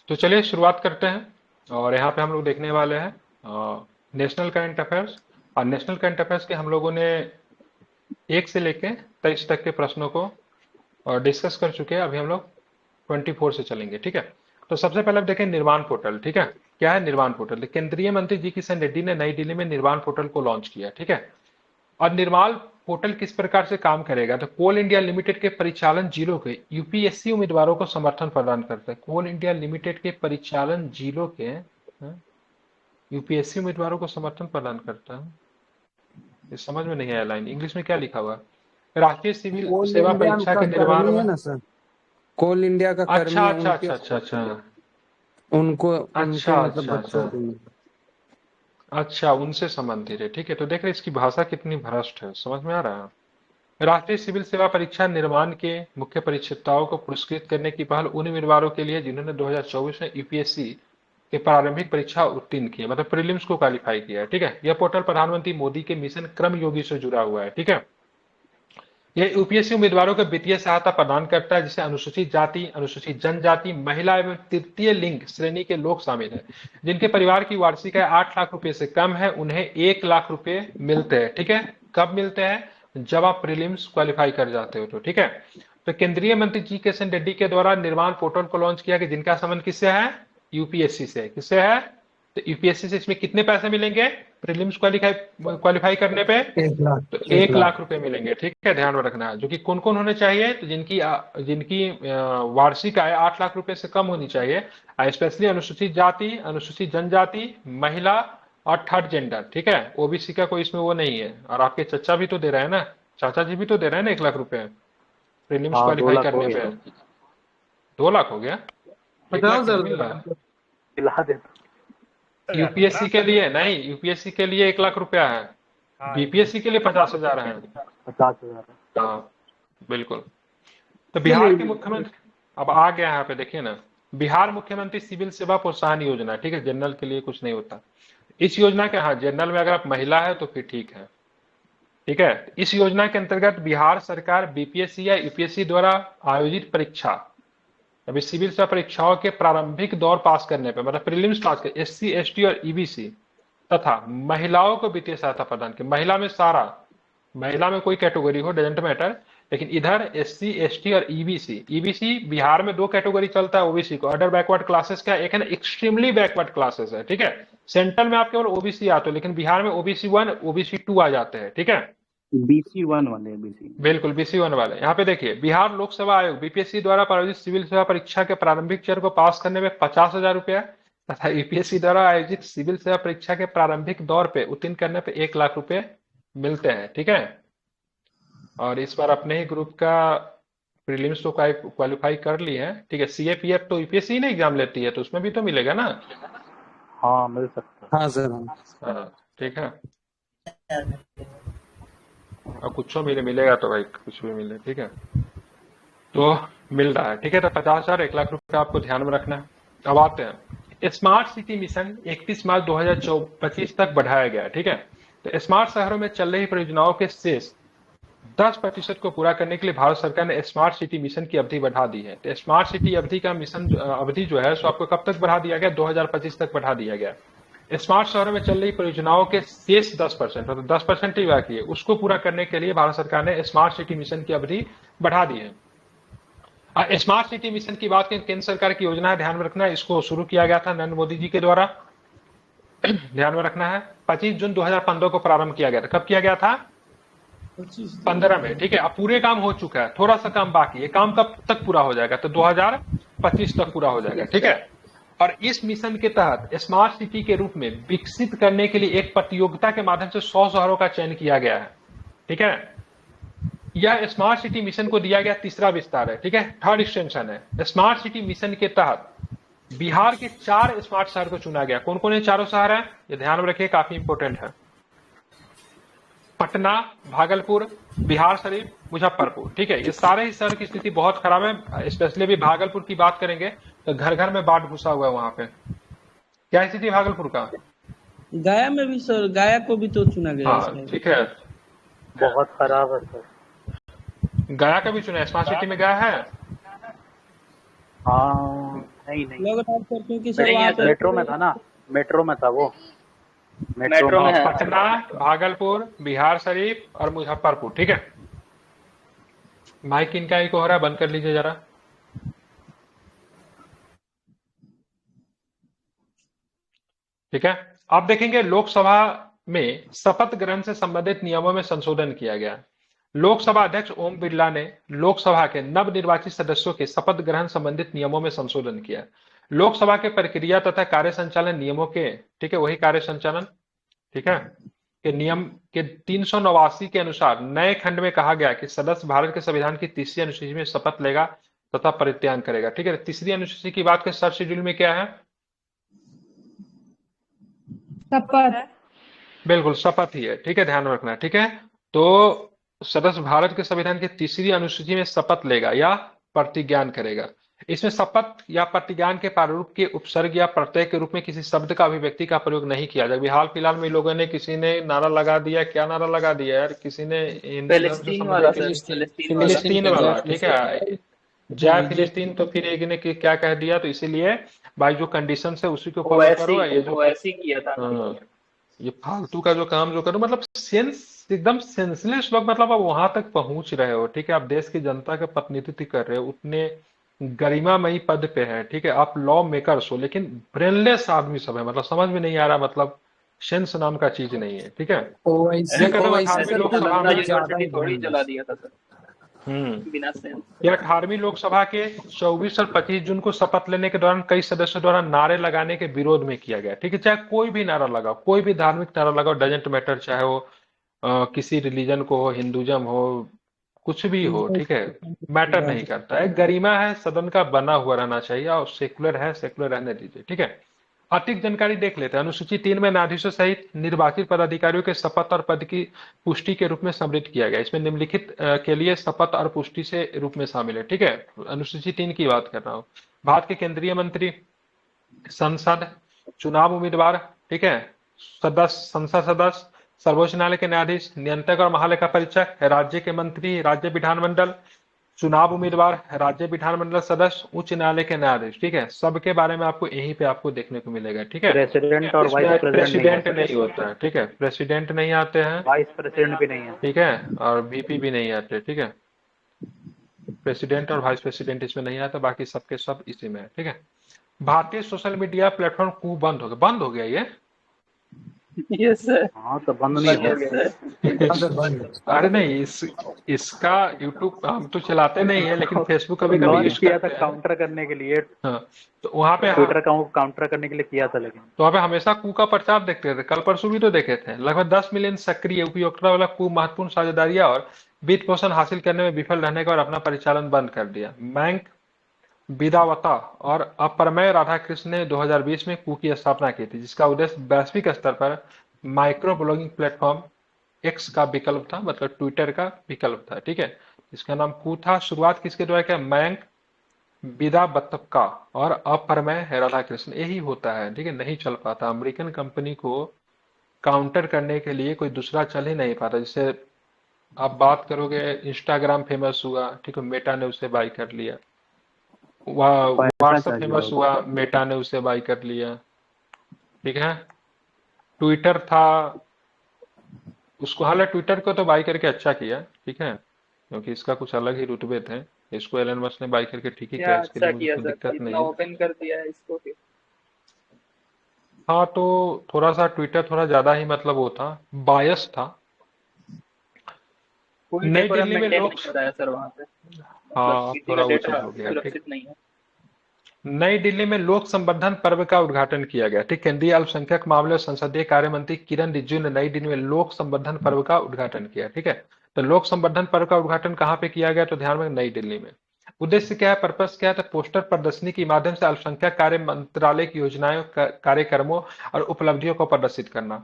तो चलिए शुरुआत करते हैं। और यहाँ पे हम लोग देखने वाले हैं नेशनल करंट अफेयर्स। और नेशनल करंट अफेयर्स के हम लोगों ने 1 से लेके 23 तक के प्रश्नों को डिस्कस कर चुके हैं। अभी हम लोग 24 से चलेंगे, ठीक है। तो सबसे पहले आप देखें निर्वाण पोर्टल, ठीक है। क्या है निर्वाण पोर्टल? केंद्रीय मंत्री जी किशन रेड्डी ने नई दिल्ली में निर्वाण पोर्टल को लॉन्च किया, ठीक है। और निर्वाल पोर्टल किस प्रकार से काम करेगा? तो कोल इंडिया लिमिटेड के परिचालन जिलों के यूपीएससी उम्मीदवारों को समर्थन प्रदान करता है। कोल इंडिया लिमिटेड के परिचालन जिलों के यूपीएससी उम्मीदवारों को समर्थन प्रदान करता है। ये समझ में नहीं आया लाइन, इंग्लिश में क्या लिखा हुआ है? राष्ट्रीय सिविल कोल सेवा इंडिया परीक्षा का के निर्माण कर्मी में। है ना सर। कोल इंडिया का कर्मी अच्छा है, अच्छा उनके अच्छा अच्छा अच्छा उनको अच्छा उनके मतलब अच्छा बच्चों अच्छा के लिए। अच्छा, उनसे संबंधित है, ठीक है। तो देख रहे हैं इसकी भाषा कितनी भ्रष्ट है, समझ में आ रहा है। राष्ट्रीय सिविल सेवा परीक्षा निर्माण के मुख्य परीक्षाओं को पुरस्कृत करने की पहल उन उम्मीदवारों के लिए जिन्होंने 2024 में यूपीएससी के प्रारंभिक परीक्षा उत्तीर्ण किए, मतलब प्रीलिम्स को क्वालिफाई किया है, ठीक है। यह पोर्टल प्रधानमंत्री मोदी के मिशन कर्मयोगी से जुड़ा हुआ है, ठीक है। यह यूपीएससी उम्मीदवारों को वित्तीय सहायता प्रदान करता है जिससे अनुसूचित जाति, अनुसूचित जनजाति, महिला एवं तृतीय लिंग श्रेणी के लोग शामिल हैं। जिनके परिवार की वार्षिक आय 8 लाख रुपए से कम है उन्हें 1 लाख रुपए मिलते हैं, ठीक है। कब मिलते हैं? जब आप प्रीलिम्स क्वालिफाई कर जाते हो तो, ठीक है। तो केंद्रीय मंत्री जी किशन रेड्डी के द्वारा निर्माण पोर्टल को लॉन्च किया कि जिनका संबंध किससे है? यूपीएससी से। किससे है? तो यूपीएससी से इसमें कितने पैसे मिलेंगे प्रीलिम्स क्वालिफाई करने पे? 1 लाख। तो एक एक लाख लाख रुपए मिलेंगे, ठीक है। ध्यान में रखना है। जो कि कौन कौन होने चाहिए? तो जिनकी जिनकी वार्षिक आय 8 लाख रुपए से कम होनी चाहिए, स्पेशली अनुसूचित जाति, अनुसूचित जनजाति, महिला और थर्ड जेंडर, ठीक है। ओबीसी का कोई इसमें वो नहीं है। और आपके चचा भी तो दे रहे हैं ना, चाचा जी भी तो दे रहे हैं ना 1 लाख रुपए प्रीलिम्स हाँ, दो क्वालिफाई लाख हो करने गया। पे। 2 लाख हो गया? 1 लाख बताओ नहीं सर। मिल रहा है दिला दे यूपीएससी के लिए। नहीं, यूपीएससी के लिए 1 लाख रुपया है, बीपीएससी के लिए 50,000 है। 50,000। हाँ बिल्कुल। तो बिहार के मुख्यमंत्री अब आ गया यहाँ पे, देखिए ना। बिहार मुख्यमंत्री सिविल सेवा प्रोत्साहन योजना, ठीक है। जनरल के लिए कुछ नहीं होता इस योजना के। हाँ, जनरल में अगर आप महिला है तो फिर ठीक है, ठीक है। इस योजना के अंतर्गत बिहार सरकार बीपीएससी या यूपीएससी द्वारा आयोजित परीक्षा, अभी सिविल सेवा परीक्षाओं के प्रारंभिक दौर पास करने पर, मतलब प्रीलिम्स पास कर, एससी एसटी और ईबीसी तथा महिलाओं को वित्तीय सहायता प्रदान की। महिला में सारा, महिला में कोई कैटेगरी हो डजेंट मैटर, लेकिन इधर एससी एसटी और ईबीसी। ईबीसी बिहार में 2 कैटेगरी चलता है ओबीसी को, अदर बैकवर्ड क्लासेस का, एक है ना एक्सट्रीमली बैकवर्ड क्लासेस है, ठीक है। सेंट्रल में आप केवल ओबीसी आते हो, लेकिन बिहार में ओबीसी 1 ओबीसी 2 आ जाते हैं, ठीक है। BC1 वाले BC। बिल्कुल बीसी 1 वाले। यहाँ पे देखिए, बिहार लोक सेवा आयोग बीपीएससी द्वारा प्रायोजित सिविल सेवा परीक्षा के प्रारंभिक चरण को पास करने में 50,000 रुपया तथा यूपीएससी द्वारा आयोजित सिविल सेवा परीक्षा के प्रारंभिक दौर पे उत्तीर्ण करने पे 1 लाख रुपए मिलते हैं, ठीक है। और इस बार अपने ही ग्रुप का प्रीलिम्स तो क्वालिफाई कर ली है, ठीक है। सीएपीएफ तो यूपीएससी ही ना एग्जाम लेती है, तो उसमें भी तो मिलेगा ना। हाँ, मिल सकता है। हाँ सर। हाँ ठीक है। और कुछ मिलेगा तो भाई कुछ भी मिले, ठीक है। तो मिल रहा है, ठीक है। तो 50,000 1 लाख रुपए आपको ध्यान में रखना है। अब आते हैं स्मार्ट सिटी मिशन 31 मार्च 2025 तक बढ़ाया गया है, ठीक है। तो स्मार्ट शहरों में चल रही परियोजनाओं के शेष 10% को पूरा करने के लिए भारत सरकार ने स्मार्ट सिटी मिशन की अवधि बढ़ा दी है। तो स्मार्ट सिटी अवधि का मिशन अवधि जो है सो आपको कब तक बढ़ा दिया गया? 2025 तक बढ़ा दिया गया। स्मार्ट शहरों में चल रही परियोजनाओं के शेष 10%, मतलब 10% ही बाकी है, उसको पूरा करने के लिए भारत सरकार ने स्मार्ट सिटी मिशन की अवधि बढ़ा दी है। स्मार्ट सिटी मिशन की बात करें, केंद्र सरकार की योजना है, ध्यान में रखना है। इसको शुरू किया गया था नरेंद्र मोदी जी के द्वारा, ध्यान में रखना है। 25 जून 2015 को प्रारंभ किया गया था। कब किया गया था? 15 में, ठीक है। अब पूरे काम हो चुका है, थोड़ा सा काम बाकी है। काम कब तक पूरा हो जाएगा? तो 2025 तक पूरा हो जाएगा, ठीक है। और इस मिशन के तहत स्मार्ट सिटी के रूप में विकसित करने के लिए एक प्रतियोगिता के माध्यम से 100 शहरों का चयन किया गया है, ठीक है। यह स्मार्ट सिटी मिशन को दिया गया तीसरा विस्तार है, ठीक है, थर्ड एक्सटेंशन है। स्मार्ट सिटी मिशन के तहत बिहार के 4 स्मार्ट शहर को चुना गया। कौन कौन है चारों शहर है? ये ध्यान में रखिए, काफी इंपोर्टेंट है। पटना, भागलपुर, बिहार शरीफ, मुजफ्फरपुर, ठीक है। ये सारे ही शहर की स्थिति बहुत खराब है। स्पेशली अभी भागलपुर की बात करेंगे तो घर घर में बाढ़ घुसा हुआ है वहां पे। क्या स्थिति भागलपुर का? गया में भी सर, गया को भी तो चुना गया हाँ इसमें। ठीक है, बहुत खराब है सर। गया का भी चुना है, स्मार्ट सिटी में गया है। हाँ नहीं नहीं, लग रहा है सर, क्योंकि सर नहीं वहाँ है पे सर। मेट्रो में था ना, मेट्रो में था वो, मेट्रो में है। पटना, भागलपुर, बिहार शरीफ और मुजफ्फरपुर। ठीक है, माइक इनका एक हो रहा है, बंद कर लीजिए जरा। ठीक है, आप देखेंगे लोकसभा में शपथ ग्रहण से संबंधित नियमों में संशोधन किया गया। लोकसभा अध्यक्ष ओम बिरला ने लोकसभा के नवनिर्वाचित सदस्यों के शपथ ग्रहण संबंधित नियमों में संशोधन किया। लोकसभा के प्रक्रिया तथा कार्य संचालन नियमों के, ठीक है, वही कार्य संचालन, ठीक है, के नियम के 389 के अनुसार नए खंड में कहा गया कि सदस्य भारत के संविधान की तीसरी अनुसूची में शपथ लेगा तथा परित्याग करेगा। ठीक है, तीसरी अनुसूची की बात के सब शेड्यूल में क्या है? शपथ। बिल्कुल शपथ ही है। ठीक है, ध्यान रखना। ठीक है, तो सदस्य भारत के संविधान की तीसरी अनुसूची में शपथ लेगा या प्रतिज्ञान करेगा। इसमें शपथ या प्रतिज्ञान के प्रारूप के उपसर्ग या प्रत्यय के रूप में किसी शब्द का अभिव्यक्ति का प्रयोग नहीं किया जाए। अभी हाल फिलहाल में लोगों ने, किसी ने नारा लगा दिया, क्या नारा लगा दिया यार, किसी ने हिंदू धर्म से फिलिस्तीन वाला संबंधित सर, फिलिस्तीन वाला। फिलिस्तीन वाला, ठीक है, जय फिलिस्तीन, तो फिर एक ने क्या कह दिया, तो इसीलिए भाई जो कंडीशन है उसी को फॉलो करो। ये जो वैसे किया था। हाँ, ये फालतू का जो काम जो करो, मतलब सेंस एकदम सेंसलेस लोग, मतलब आप वहां तक पहुंच रहे हो। ठीक है, आप देश की जनता का प्रतिनिधित्व कर रहे हो, उतने गरिमामयी पद पे है। ठीक है, आप लॉ मेकर्स हो, लेकिन ब्रेनलेस आदमी सब है, मतलब समझ में नहीं आ रहा, मतलब सेंस नाम का चीज नहीं है। ठीक है, ये कदम 18वीं लोकसभा में यूनिवर्सिटी थोड़ी जला दिया था सर, बिना सेंस। यह 18वीं लोकसभा के 24 और 25 जून को शपथ लेने के दौरान कई सदस्यों द्वारा नारे लगाने के विरोध में किया गया। ठीक है, चाहे कोई भी नारा लगाओ, कोई भी धार्मिक नारा लगाओ, डजेंट मैटर, चाहे वो किसी रिलीजन को हो, हिंदुज्म हो, कुछ भी हो। ठीक है, मैटर नहीं करता है। गरिमा है, सदन का बना हुआ रहना चाहिए, और सेकुलर है, सेकुलर रहने दीजिए। ठीक है, अधिक जानकारी देख लेते हैं। अनुसूची 3 में न्यायाधीशों सहित निर्वाचित पदाधिकारियों के शपथ और पद की पुष्टि के रूप में सम्मिलित किया गया। इसमें निम्नलिखित के लिए शपथ और पुष्टि से रूप में शामिल है। ठीक है, अनुसूची 3 की बात कर रहा हूँ। भारत के केंद्रीय मंत्री, संसद, चुनाव उम्मीदवार, ठीक है, सदस्य, संसद सदस्य, सर्वोच्च न्यायालय के न्यायाधीश, नियंत्रक और महालेखा परीक्षक, राज्य के मंत्री, राज्य विधानमंडल, चुनाव उम्मीदवार, राज्य विधानमंडल सदस्य, उच्च न्यायालय के न्यायाधीश। ठीक है, सबके बारे में आपको यहीं पे आपको देखने को मिलेगा। ठीक है, प्रेसिडेंट और वाइस प्रेसिडेंट नहीं होता है। ठीक है, प्रेसिडेंट नहीं आते हैं, वाइस प्रेसिडेंट भी नहीं है। ठीक है, और वीपी भी नहीं आते। ठीक है, प्रेसिडेंट और वाइस प्रेसिडेंट इसमें नहीं आता, बाकी सबके सब इसी में है। ठीक है, भारतीय सोशल मीडिया प्लेटफॉर्म को बंद हो गया ये। Yes sir. हाँ तो बंद नहीं हो। अरे नहीं, इसका यूट्यूब हम तो चलाते नहीं है, लेकिन फेसबुक कभी कभी लॉन्च यूज किया था करते हैं। काउंटर करने के लिए, हाँ, तो वहां पे ट्विटर का काउंटर करने के लिए किया था, लेकिन तो वहाँ पे हमेशा कू का प्रचार देखते थे। कल परसों भी तो देखे थे। लगभग 10 मिलियन सक्रिय उपयोगकर्ता वाला कू महत्वपूर्ण साझेदारियां और वित्त पोषण हासिल करने में विफल रहने के बाद अपना परिचालन बंद कर दिया। बैंक विदावता और अप्रमेय राधाकृष्ण ने 2020 में कू की स्थापना की थी, जिसका उद्देश्य वैश्विक स्तर पर माइक्रो ब्लॉगिंग प्लेटफॉर्म एक्स का विकल्प था, मतलब ट्विटर का विकल्प था। ठीक है, इसका नाम कू था। शुरुआत किसके द्वारा किया? मयंक विदावत्का और अप्रमेय राधाकृष्ण, यही होता है। ठीक है, नहीं चल पाता। अमेरिकन कंपनी को काउंटर करने के लिए कोई दूसरा चल ही नहीं पाता। जैसे आप बात करोगे, इंस्टाग्राम फेमस हुआ, ठीक है, मेटा ने उसे बाई कर लिया। व्हाट्सएप फेमस हुआ, मेटा ने उसे बाई कर लिया। ठीक है, ट्विटर था, उसको, हालांकि ट्विटर को तो बाई करके अच्छा किया। ठीक है, क्योंकि इसका कुछ अलग ही रुतबे थे। इसको एलन मस्क ने बाई करके ठीक ही किया, इसके लिए मुझे कोई दिक्कत नहीं है। ओपन कर दिया है इसको फिर। हाँ, तो थोड़ा सा ट्विटर थोड़ा ज्यादा ही, मतलब वो था, बायस था। नई दिल्ली में लोग, सर वहाँ पे हाँ थोड़ा उचित हो गया। ठीक, नई दिल्ली में लोक संवर्धन पर्व का उद्घाटन किया गया। ठीक, केंद्रीय अल्पसंख्यक मामले और संसदीय कार्य मंत्री किरण रिजिजू ने नई दिल्ली में लोक संवर्धन पर्व का उद्घाटन किया। ठीक है, तो लोक संवर्धन पर्व का उद्घाटन कहाँ पे किया गया? तो ध्यान में, नई दिल्ली में। उद्देश्य क्या है, पर्पस क्या है? तो पोस्टर प्रदर्शनी के माध्यम से अल्पसंख्यक कार्य मंत्रालय की योजनाओं, कार्यक्रमों और उपलब्धियों को प्रदर्शित करना।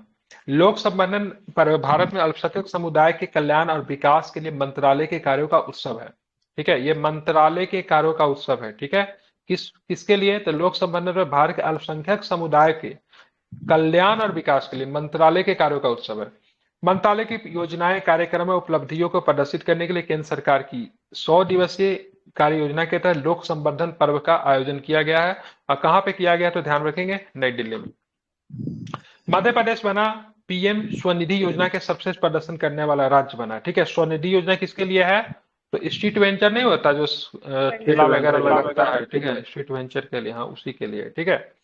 लोक संवर्धन पर्व भारत में अल्पसंख्यक समुदाय के कल्याण और विकास के लिए मंत्रालय के कार्यों का उत्सव है। ठीक है, ये मंत्रालय के कार्यों का उत्सव है। ठीक है, किसके लिए? तो लोक संवर्धन पर्व भारत के अल्पसंख्यक समुदाय के कल्याण और विकास के लिए मंत्रालय के कार्यों का उत्सव है। मंत्रालय की योजनाएं, कार्यक्रम और उपलब्धियों को प्रदर्शित करने के लिए केंद्र सरकार की 100 दिवसीय कार्य योजना के तहत लोक संवर्धन पर्व का आयोजन किया गया है। और कहाँ पे किया गया तो ध्यान रखेंगे, नई दिल्ली में। मध्य प्रदेश बना पीएम स्वनिधि योजना के सबसे प्रदर्शन करने वाला राज्य बना। ठीक है, स्वनिधि योजना किसके लिए है? तो स्ट्रीट वेंचर नहीं होता जो ठेला वगैरह लगता है, ठीक है, स्ट्रीट वेंचर के लिए, हाँ उसी के लिए। ठीक है,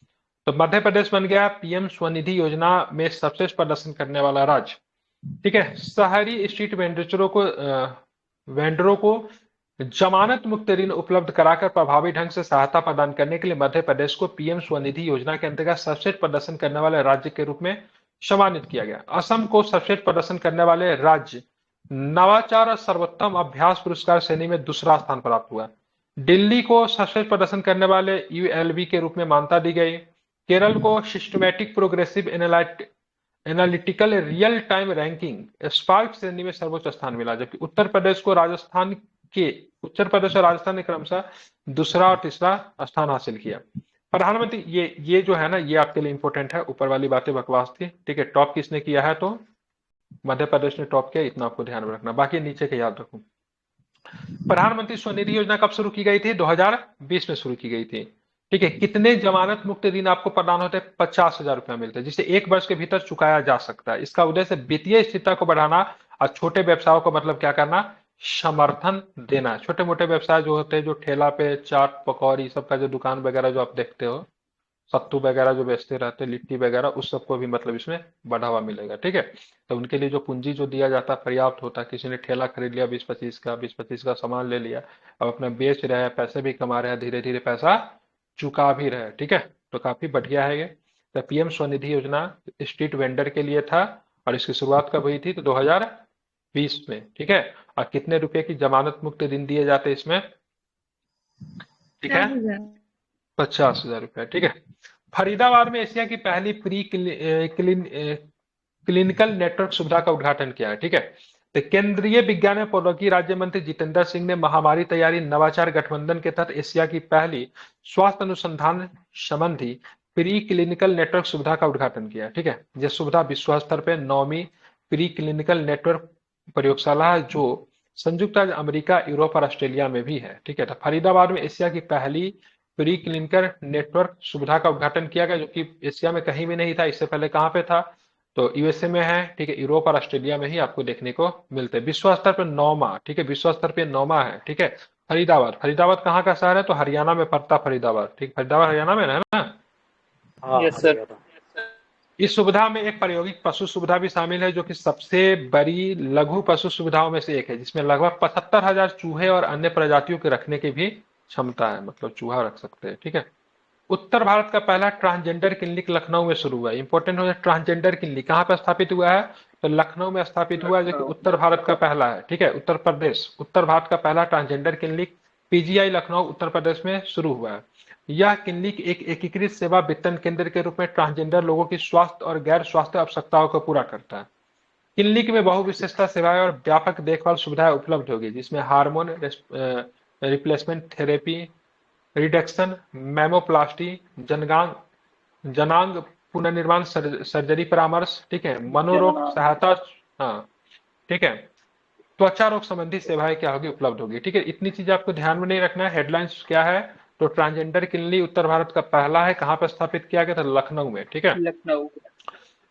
तो मध्य प्रदेश बन गया पीएम स्वनिधि योजना में सबसे प्रदर्शन करने वाला राज्य। ठीक है, शहरी स्ट्रीट वेंडरों को जमानत मुक्त ऋण उपलब्ध कराकर प्रभावी ढंग से सहायता प्रदान करने के लिए मध्य प्रदेश को पीएम स्वनिधि योजना के अंतर्गत सर्वश्रेष्ठ प्रदर्शन करने वाले राज्य के रूप में सम्मानित किया गया। असम को सर्वश्रेष्ठ प्रदर्शन करने वाले राज्य नवाचार और सर्वोत्तम अभ्यास पुरस्कार श्रेणी में दूसरा स्थान प्राप्त हुआ। दिल्ली को सर्वश्रेष्ठ प्रदर्शन करने वाले यूएलबी के रूप में मान्यता दी गई। केरल को systematic progressive analytical real time ranking spark श्रेणी में सर्वोच्च स्थान मिला, जबकि उत्तर प्रदेश और राजस्थान ने क्रमशः दूसरा और तीसरा स्थान हासिल किया। प्रधानमंत्री ये जो है ना, ये आपके लिए इंपॉर्टेंट है, ऊपर वाली बातें बकवास थी। ठीक है, टॉप किसने किया है तो मध्य प्रदेश ने टॉप किया, इतना आपको ध्यान में रखना, बाकी नीचे के याद रखो। प्रधानमंत्री स्वनिधि योजना कब शुरू की गई थी? 2020 में शुरू की गई थी। ठीक है, कितने जमानत मुक्त ऋण आपको प्रदान होते हैं? 50,000 रुपया मिलते हैं, जिसे 1 वर्ष के भीतर चुकाया जा सकता है। इसका उद्देश्य वित्तीय स्थिरता को बढ़ाना और छोटे व्यवसायों को मतलब क्या करना? समर्थन देना। छोटे मोटे व्यवसाय जो होते हैं, जो ठेला पे चाट पकौड़ी सब का जो दुकान वगैरह जो आप देखते हो, सत्तू वगैरह जो बेचते रहते हैं, लिट्टी वगैरह, उस सबको भी मतलब इसमें बढ़ावा मिलेगा। ठीक है, तो उनके लिए जो पूंजी जो दिया जाता है पर्याप्त होता है। किसी ने ठेला खरीद लिया 20-25 का सामान ले लिया, अब अपना बेच रहे हैं, पैसे भी कमा रहे हैं, धीरे धीरे पैसा चुका भी रहे। ठीक है, तो काफी बढ़िया है ये। तो पीएम स्वनिधि योजना स्ट्रीट वेंडर के लिए था और इसकी शुरुआत कब हुई थी? तो 2020 में। ठीक है, और कितने रुपए की जमानत मुक्त ऋण दिए जाते इसमें? ठीक है, 50,000 रुपया। ठीक है, फरीदाबाद में एशिया की पहली प्री क्लिनिकल नेटवर्क सुविधा का उद्घाटन किया है। ठीक है, तो केंद्रीय विज्ञान एवं प्रौद्योगिकी राज्य मंत्री जितेंद्र सिंह ने महामारी तैयारी नवाचार गठबंधन के तहत एशिया की पहली स्वास्थ्य अनुसंधान संबंधी प्री क्लिनिकल नेटवर्क सुविधा का उद्घाटन किया। ठीक है, यह सुविधा विश्व स्तर पर 9वीं प्री क्लिनिकल नेटवर्क प्रयोगशाला है, जो संयुक्त राज्य अमेरिका, यूरोप और ऑस्ट्रेलिया में भी है। ठीक है, तो फरीदाबाद में एशिया की पहली प्री क्लिनिकल नेटवर्क सुविधा का उद्घाटन किया गया, जो कि एशिया में कहीं भी नहीं था। इससे पहले कहाँ पे था? तो यूएसए में है। ठीक है, यूरोप और ऑस्ट्रेलिया में ही आपको देखने को मिलते हैं। विश्व स्तर पर 9वां, ठीक है, विश्व स्तर पर 9वां है। ठीक है, फरीदाबाद कहाँ का शहर है? तो हरियाणा में पड़ता फरीदाबाद। ठीक, फरीदाबाद हरियाणा में है ना? हाँ, यस सर। इस सुविधा में एक प्रायोगिक पशु सुविधा भी शामिल है, जो कि सबसे बड़ी लघु पशु सुविधाओं में से एक है, जिसमें लगभग 75,000 चूहे और अन्य प्रजातियों के रखने की भी क्षमता है, मतलब चूहा रख सकते हैं। ठीक है, उत्तर भारत का पहला ट्रांसजेंडर क्लिनिक लखनऊ में शुरू हुआ है। इंपॉर्टेंट हो जाए, ट्रांसजेंडर क्लिनिक कहाँ पर स्थापित हुआ है? तो लखनऊ में स्थापित हुआ है, जो कि उत्तर भारत का पहला है। ठीक है, उत्तर भारत का पहला transgender clinic PGI Lucknow Uttar Pradesh में शुरू हुआ है। यह क्लिनिक एक एकीकृत सेवा वितरण केंद्र के रूप में ट्रांसजेंडर लोगों की स्वास्थ्य और गैर स्वास्थ्य आवश्यकताओं को पूरा करता है। क्लिनिक में बहुविशेषता सेवाएं और व्यापक देखभाल सुविधाएं उपलब्ध होगी, जिसमें हार्मोन रिप्लेसमेंट थेरेपी, रिडक्शन, मेमोप्लास्टी, जनांग पुनर्निर्माण सर्जरी परामर्श, ठीक है, मनोरोग सहायता, हाँ ठीक है, त्वचा रोग संबंधी सेवाएं क्या होगी? उपलब्ध होगी। ठीक है, इतनी चीज आपको ध्यान में नहीं रखना है। हेडलाइंस क्या है? तो ट्रांसजेंडर क्लिनिक उत्तर भारत का पहला है। कहां पर स्थापित किया गया था? लखनऊ में। ठीक है, लखनऊ।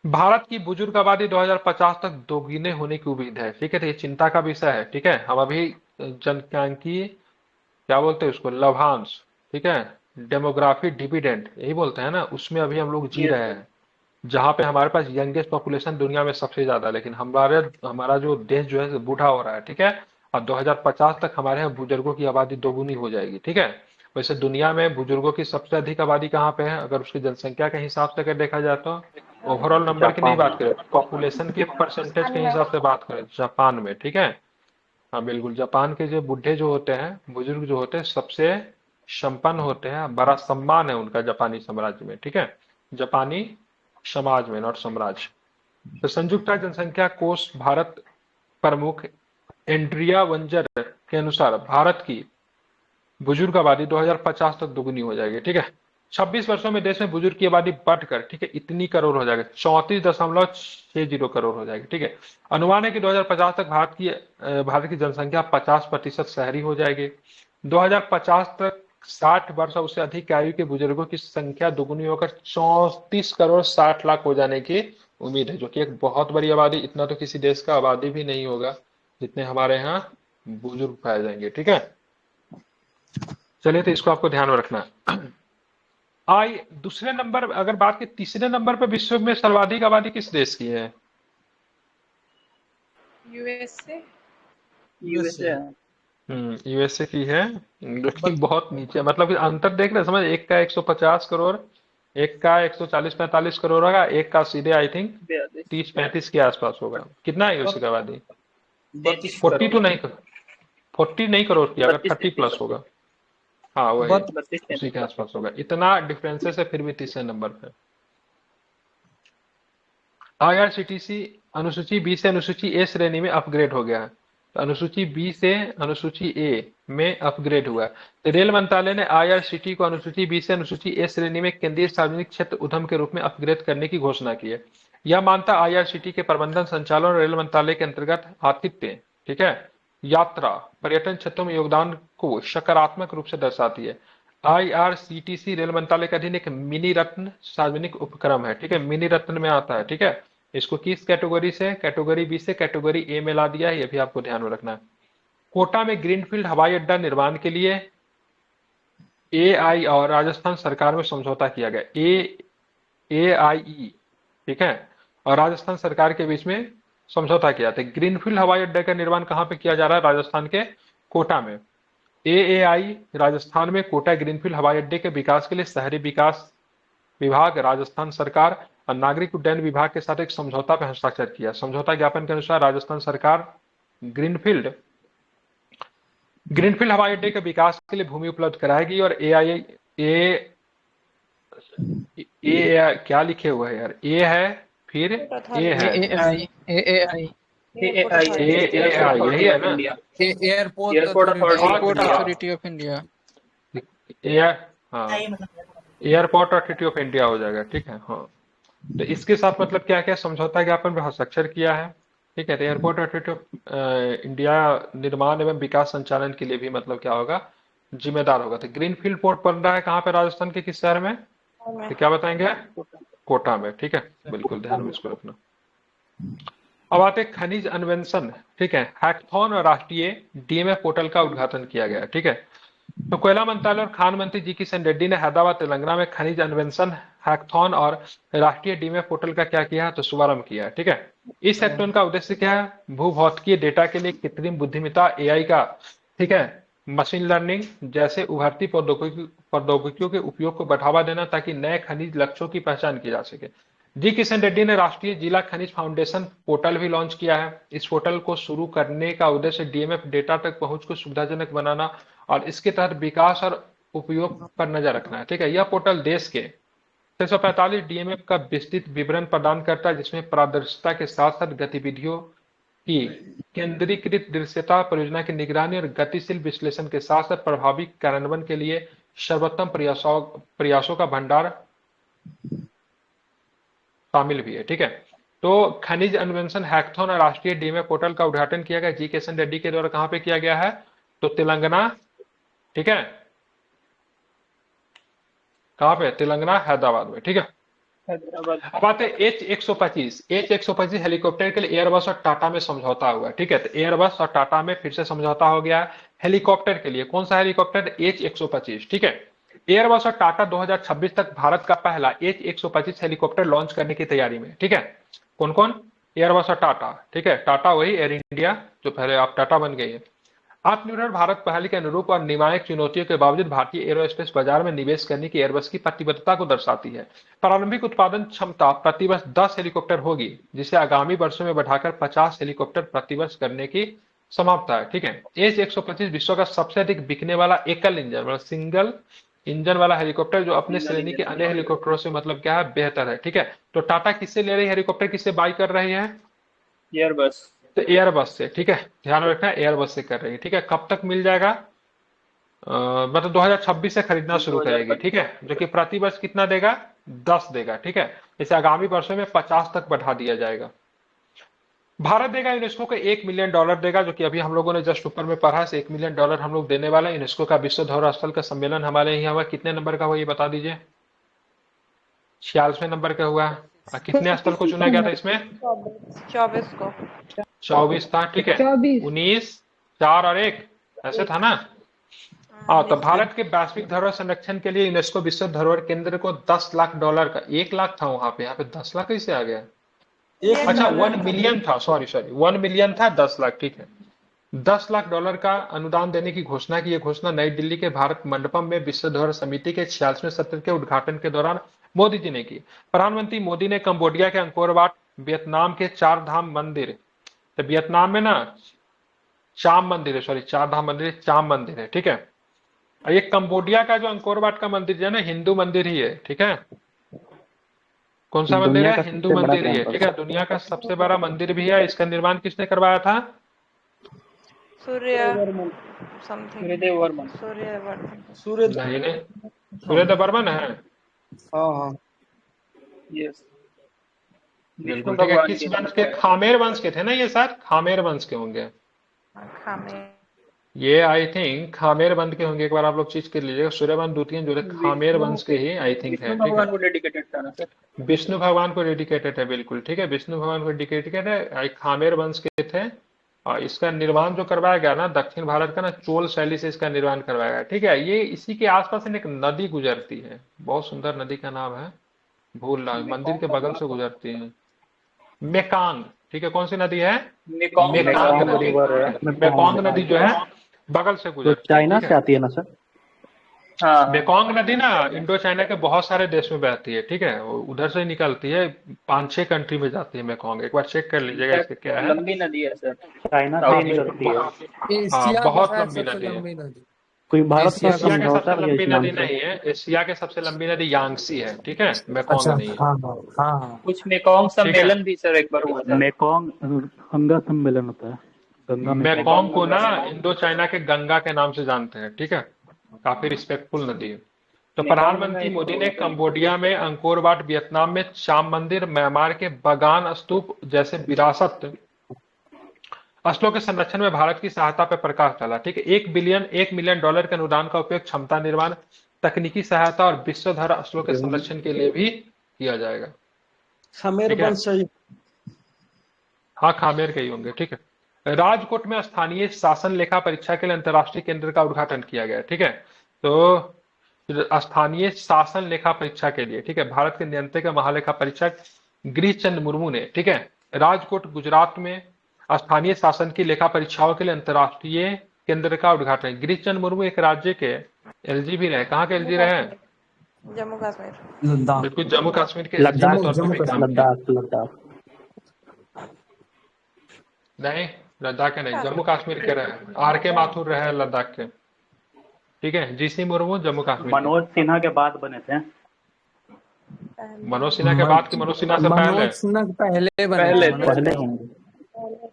भारत की बुजुर्ग आबादी 2050 तक दोगुनी होने की उम्मीद है। ठीक है, तो ये चिंता का विषय है। ठीक है, हम अभी जनसांख्यिकी क्या बोलते हैं उसको, लभांश, ठीक है, डेमोग्राफी डिविडेंड यही बोलते हैं ना, उसमें हम लोग जी रहे हैं, जहां पे हमारे पास यंगेस्ट पॉपुलेशन दुनिया में सबसे ज्यादा है, लेकिन हमारा जो देश जो है बूढ़ा हो रहा है। ठीक है, और 2050 तक हमारे यहाँ बुजुर्गों की आबादी दोगुनी हो जाएगी। ठीक है, वैसे दुनिया में बुजुर्गों की सबसे अधिक आबादी कहाँ पे है? अगर उसकी जनसंख्या के हिसाब से अगर देखा जाए तो, ओवरऑल नंबर की नहीं बात करें, पॉपुलेशन के परसेंटेज के हिसाब से बात करें, जापान में। ठीक है, हाँ बिल्कुल, जापान के जो बुढ़े जो होते हैं, बुजुर्ग जो होते हैं, सबसे संपन्न होते हैं, बड़ा सम्मान है उनका जापानी साम्राज्य में। ठीक है, जापानी समाज में, नॉट साम्राज्य। तो संयुक्त राज्य जनसंख्या कोष भारत प्रमुख एंड्रिया वंजर के अनुसार भारत की बुजुर्ग आबादी 2050 तक दोगुनी हो जाएगी। ठीक है, 26 वर्षों में देश में बुजुर्ग की आबादी बढ़कर, ठीक है, इतनी करोड़ हो जाएगी, 34.60 करोड़ हो जाएगी। ठीक है, अनुमान है कि 2050 तक भारत की जनसंख्या 50% शहरी हो जाएगी। 2050 तक 60 वर्ष और उससे अधिक आयु के बुजुर्गों की संख्या दुगुनी होकर 34 करोड़ 60 लाख हो जाने की उम्मीद है, जो कि एक बहुत बड़ी आबादी, इतना तो किसी देश का आबादी भी नहीं होगा जितने हमारे यहाँ बुजुर्ग पाए जाएंगे। ठीक है, चलिए तो इसको आपको ध्यान में रखना है। आई दूसरे नंबर, अगर बात की तीसरे नंबर पर विश्व में सर्वाधिक आबादी किस देश की है? यूएसए। यूएसए। यूएसए की है, जो कि बहुत नीचे, मतलब कि अंतर देख रहे हैं, समझ, एक का 150 करोड़, एक का 140-45 करोड़ होगा, एक का सीधे आई थिंक 30-35 के आसपास होगा। कितना है यूएसए की आबादी? 40 तो नहीं, 40 नहीं करोड़ की, अगर 30 प्लस होगा, हाँ वही 32 उसी के आसपास होगा। इतना डिफरेंसेस है, फिर भी तीसरे नंबर पे। आईआरसीटीसी अनुसूची बी से अनुसूची ए श्रेणी में अपग्रेड हो गया है। तो अनुसूची बी से अनुसूची ए में अपग्रेड हुआ है। तो रेल मंत्रालय ने आईआरसीटी को अनुसूची बी से अनुसूची ए श्रेणी में केंद्रीय सार्वजनिक क्षेत्र उद्यम के रूप में अपग्रेड करने की घोषणा की है। यह मान्यता आईआरसीटी के प्रबंधन, संचालन और रेल मंत्रालय के अंतर्गत आतिथ्य, ठीक है, यात्रा, पर्यटन क्षेत्रों में योगदान को सकारात्मक रूप से दर्शाती है। आईआरसीटीसी रेल मंत्रालय के अधीन एक मिनी रत्न सार्वजनिक उपक्रम है। ठीक है, मिनी रत्न में आता है। ठीक है, इसको किस कैटेगरी से, कैटेगरी बी से कैटेगरी ए में ला दिया है, ये भी आपको ध्यान में रखना है। कोटा में ग्रीनफील्ड हवाई अड्डा निर्माण के लिए एआई और राजस्थान सरकार में समझौता किया गया। एआई, ठीक है, और राजस्थान सरकार के बीच में समझौता किया था। ग्रीनफील्ड हवाई अड्डे का निर्माण कहाँ पे किया जा रहा है? राजस्थान के कोटा में। एआई राजस्थान में कोटा ग्रीनफील्ड हवाई अड्डे के विकास के लिए शहरी विकास विभाग, राजस्थान सरकार और नागरिक उड्डयन विभाग के साथ एक समझौता पर हस्ताक्षर किया। समझौता ज्ञापन के अनुसार राजस्थान सरकार ग्रीनफील्ड हवाई अड्डे के विकास के लिए भूमि उपलब्ध कराएगी और क्या लिखे हुए है यार, ए है, फिर ए है, एआई यही है ना, एयरपोर्ट अथॉरिटी ऑफ इंडिया। हाँ, एयरपोर्ट अथॉरिटी ऑफ इंडिया हो जाएगा। ठीक है, हाँ, तो इसके साथ मतलब क्या क्या समझौता ज्ञापन पर हस्ताक्षर किया है। ठीक है, तो एयरपोर्ट अथॉरिटी ऑफ इंडिया निर्माण एवं विकास संचालन के लिए भी मतलब क्या होगा, जिम्मेदार होगा। तो ग्रीनफील्ड पोर्ट बन रहा है कहाँ पे? राजस्थान के किस शहर में? तो क्या बताएंगे? कोटा में। ठीक है, बिल्कुल ध्यान में इसको रखना। अब आते हैं खनिज अन्वेषण। ठीक है, हैकथॉन और राष्ट्रीय डीएमएफ पोर्टल का उद्घाटन किया गया। ठीक है, तो कोयला मंत्रालय और खान मंत्री जी किशन रेड्डी ने हैदराबाद तेलंगाना में खनिज अन्वेषण हैकथॉन और राष्ट्रीय डीएमएफ पोर्टल का क्या किया है? तो शुभारंभ किया है। ठीक है, इस हैकथॉन का उद्देश्य क्या है? भूभौतिकीय डेटा के लिए कृत्रिम बुद्धिमत्ता एआई का, ठीक है, मशीन लर्निंग जैसे उभरती प्रौद्योगिकियों के उपयोग को बढ़ावा देना, ताकि नए खनिज लक्ष्यों की पहचान की जा सके। जी किशन रेड्डी ने राष्ट्रीय जिला खनिज फाउंडेशन पोर्टल भी लॉन्च किया है। इस पोर्टल को शुरू करने का उद्देश्य डीएमएफ डेटा तक पहुंच को सुविधाजनक बनाना और इसके तहत विकास और उपयोग पर नजर रखना है। ठीक है, यह पोर्टल देश के 645 डीएमएफ का विस्तृत विवरण प्रदान करता है, जिसमें पारदर्शिता के साथ साथ गतिविधियों की केंद्रीकृत दृश्यता, परियोजना की निगरानी और गतिशील विश्लेषण के साथ साथ प्रभावी कार्यान्वयन के लिए सर्वोत्तम प्रयासों का भंडार शामिल भी है। ठीक है, तो खनिज अन्वेषण हैकथॉन और राष्ट्रीय डीएमएफ पोर्टल का उद्घाटन किया गया जी किशन रेड्डी के द्वारा। कहां पे किया गया है? तो तेलंगाना। ठीक है, कहां पे? तेलंगाना, हैदराबाद में। ठीक है, अब आते हैं H125 हेलीकॉप्टर के लिए एयरबस और टाटा में समझौता हुआ है। ठीक है, तो एयरबस और टाटा में फिर से समझौता हो गया है हेलीकॉप्टर के लिए। कौन सा हेलीकॉप्टर? H125। ठीक है, एयरबस और टाटा 2026 तक भारत का पहला H125 हेलीकॉप्टर लॉन्च करने की तैयारी में। ठीक है, कौन कौन? एयरबस और टाटा। ठीक है, टाटा वही एयर इंडिया जो पहले आप टाटा बन गई है। आत्मनिर्भर भारत पहल के अनुरूप और निर्णायक चुनौतियों के बावजूद भारतीय एरोस्पेस बाजार में निवेश करने की एयरबस की प्रतिबद्धता को दर्शाती है। प्रारंभिक उत्पादन क्षमता प्रतिवर्ष 10 हेलीकॉप्टर होगी, जिसे आगामी वर्षों में बढ़ाकर 50 हेलीकॉप्टर प्रतिवर्ष करने की संभावना है। ठीक है, H125 विश्व का सबसे अधिक बिकने वाला एकल इंजन मतलब सिंगल इंजन वाला हेलीकॉप्टर, जो अपने श्रेणी के अन्य हेलीकॉप्टरों से मतलब क्या है, बेहतर है। ठीक है, तो टाटा किससे ले रही है हेलीकॉप्टर, किससे बाई कर रही है? एयरबस। तो एयरबस से। ठीक है, ध्यान रखना है, एयरबस से कर रही है। ठीक है, कब तक मिल जाएगा? मतलब 2026 से खरीदना शुरू करेगी। ठीक है, जो कि प्रति वर्ष कितना देगा? 10 देगा। ठीक है, इसे आगामी वर्षों में 50 तक बढ़ा दिया जाएगा। भारत देगा यूनेस्को को $1 मिलियन देगा, जो कि अभी हम लोगों ने जस्ट ऊपर में पढ़ा है। $1 मिलियन हम लोग देने वाला है। यूनेस्को का विश्व धरोहर स्थल का सम्मेलन हमारे यहाँ हुआ, कितने नंबर का हुआ ये बता दीजिए। 46वें नंबर का हुआ। कितने स्थल को चुना गया था इसमें? 24 को। 24 था, ठीक है। 24। 19, 4 और 1 ऐसे था ना। हाँ, तो भारत के वैश्विक धरोहर संरक्षण के लिए यूनेस्को विश्व धरोहर केंद्र को $10 लाख का, 1 लाख था वहां पे, यहाँ पे 10 लाख कैसे आ गया? अच्छा, 1 मिलियन था, सॉरी 1 मिलियन था, 10 लाख, ठीक है। $10 लाख का अनुदान देने की घोषणा की। यह घोषणा नई दिल्ली के भारत मंडपम में विश्व धरोहर समिति के 46वें सत्र के उद्घाटन के दौरान मोदी जी ने की। प्रधानमंत्री मोदी ने कंबोडिया के अंकोर वाट, वियतनाम के चार धाम मंदिर, तो वियतनाम में ना चाम मंदिर है, सॉरी चार धाम मंदिर, चाम मंदिर है, ठीक है। और ये कंबोडिया का जो अंकोर वाट का मंदिर जो है ना, हिंदू मंदिर ही है, ठीक है। कौन सा मंदिर है? हिंदू मंदिर ही है, ठीक है। दुनिया का सबसे बड़ा मंदिर भी है। इसका निर्माण किसने करवाया था? सूर्य समथिंग, सूर्यदेव वर्मन। सूर्य नहीं, सूर्यदेव बर्मन है। हाँ यस, विष्णु बिल्कुल, ठीक है। भगवान किस के वंश के? खामेर वंश के थे ना ये, शायद खामेर वंश के होंगे खामे। ये, आई थिंक खामेर वंश के होंगे। एक बार आप लोग चीज कर लीजिएगा, सूर्यवंश द्वितीय जो है खामेर वंश के ही आई थिंक है, विष्णु ठीक भगवान है। को डेडिकेटेड था ना सर। विष्णु भगवान को डेडिकेटेड है, बिल्कुल ठीक है। विष्णु भगवान को डेडिकेटेड है, खामेर वंश के थे। और इसका निर्माण जो करवाया गया ना, दक्षिण भारत का ना चोल शैली से इसका निर्माण करवाया गया, ठीक है। ये इसी के आसपास एक नदी गुजरती है, बहुत सुंदर नदी का नाम है, भूल रहा हूं, मंदिर के बगल से गुजरती है, मेकांग, ठीक है। कौन सी नदी है? मेकॉन्ग मेकांग नदी। रिवर है। मेकांग नदी जो है बगल से जो गुजरती है, चाइना ठीक से है। आती है ना सर? हाँ, मेकॉन्ग नदी ना इंडो चाइना के बहुत सारे देश में बहती है, ठीक है। वो उधर से ही निकलती है, 5-6 कंट्री में जाती है मेकॉन्ग। एक बार चेक कर लीजिएगा इसके क्या है। लंबी नदी है सर। चाइना से ही निकलती है। हाँ, एशिया का बहुत शायद लंबी सबसे नदी है। लंबी नदी। कोई भारत का एशिया का एशिया के समझौता सबसे भी है लंबी इस नाम नदी से। नहीं है, एशिया के सबसे लंबी नदी यांगसी है, ठीक है, मेकॉन्ग अच्छा, नहीं है। हाँ हाँ हाँ हाँ। कुछ मेकॉन्ग सम्मेलन भी सर एक बार हुआ था। मेकॉन्ग गंगा सम्मेलन होता है। गंगा में मेकॉन्ग को ना इंडो चाइना के गंगा के नाम से जानते हैं, ठीक है। काफी रिस्पेक्टफुल नदी है। तो प्रधानमंत्री मोदी ने कंबोडिया में अंकोर वाट, वियतनाम में चाम मंदिर, म्यांमार के बगान स्तूप जैसे विरासत स्थलों के संरक्षण में भारत की सहायता पर प्रकाश डाला, ठीक है। $1 मिलियन के अनुदान का उपयोग क्षमता निर्माण, तकनीकी सहायता और विश्व धरोहर स्थलों के संरक्षण के लिए भी किया जाएगा। खामेर ठीक है। वंश से हाँ, खामेर के ही होंगे, ठीक है। राजकोट में स्थानीय शासन लेखा परीक्षा के लिए अंतर्राष्ट्रीय केंद्र का उद्घाटन किया गया, ठीक है। तो स्थानीय शासन लेखा परीक्षा के लिए, ठीक है, भारत के नियंत्रक महालेखा परीक्षक गिरीश चंद्र मुर्मू ने, ठीक है, राजकोट गुजरात में स्थानीय शासन की लेखा परीक्षाओं के लिए अंतर्राष्ट्रीय केंद्र का उद्घाटन। गिरीश चंद्र मुर्मू एक राज्य के एलजी भी रहे। कहाँ के एलजी रहे? जम्मू कश्मीर। लद्दाख। बिल्कुल, जम्मू कश्मीर के LG लद्दाख के तौर पर भी काम किया। लद्दाख नहीं, लद्दाख के नहीं, जम्मू कश्मीर के रहे। आर के माथुर रहे लद्दाख के, ठीक है। जीसी मुर्मू जम्मू कश्मीर के। मनोज सिन्हा के बाद बने थे। मनोज सिन्हा के बाद की मनोज सिन्हा से पहले? मनोज सिन्हा पहले बने पहले- थे, मनोज पहले सिन्हा। होंगे।